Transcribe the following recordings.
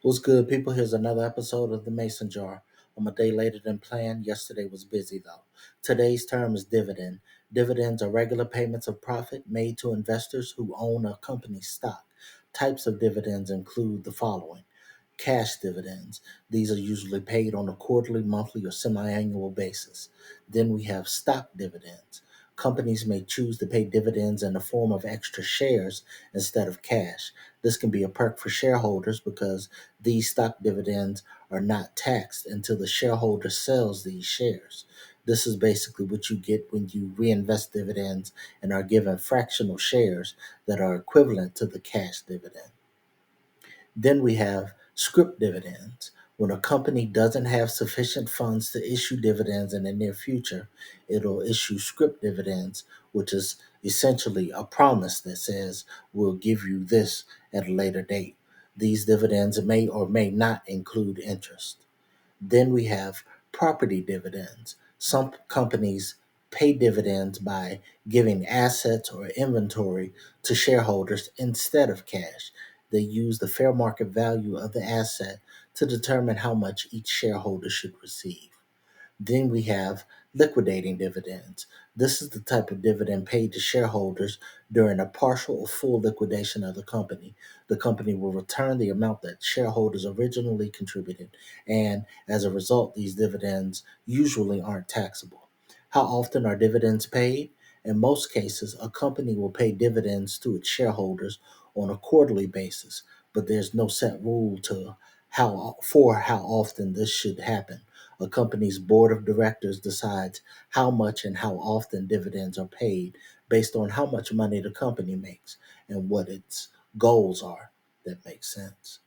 What's good, people? Here's another episode of the Mason Jar. I'm a day later than planned. Yesterday was busy, though. Today's term is dividend. Dividends are regular payments of profit made to investors who own a company's stock. Types of dividends include the following: cash dividends. These are usually paid on a quarterly, monthly, or semi-annual basis. Then we have stock dividends. Companies may choose to pay dividends in the form of extra shares instead of cash. This can be a perk for shareholders because these stock dividends are not taxed until the shareholder sells these shares. This is basically what you get when you reinvest dividends and are given fractional shares that are equivalent to the cash dividend. Then we have scrip dividends. When a company doesn't have sufficient funds to issue dividends in the near future, it'll issue scrip dividends, which is essentially a promise that says we'll give you this at a later date. These dividends may or may not include interest. Then we have property dividends. Some companies pay dividends by giving assets or inventory to shareholders instead of cash. They use the fair market value of the asset to determine how much each shareholder should receive. Then we have liquidating dividends. This is the type of dividend paid to shareholders during a partial or full liquidation of the company. The company will return the amount that shareholders originally contributed, and as a result, these dividends usually aren't taxable. How often are dividends paid? In most cases, a company will pay dividends to its shareholders on a quarterly basis, but there's no set rule to how often this should happen. A company's board of directors decides how much and how often dividends are paid based on how much money the company makes and what its goals are. That makes sense.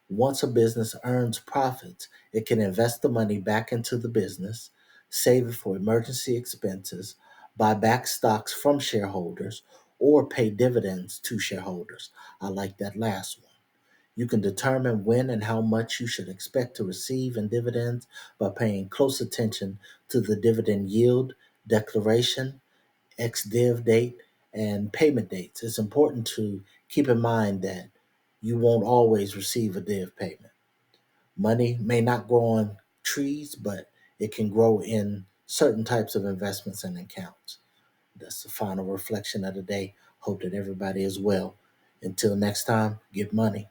Once a business earns profits, it can invest the money back into the business, save it for emergency expenses, buy back stocks from shareholders, or pay dividends to shareholders. I like that last one. You can determine when and how much you should expect to receive in dividends by paying close attention to the dividend yield, declaration, ex-div date, and payment dates. It's important to keep in mind that you won't always receive a div payment. Money may not grow on trees, but it can grow in certain types of investments and accounts. That's the final reflection of the day. Hope that everybody is well. Until next time, get money.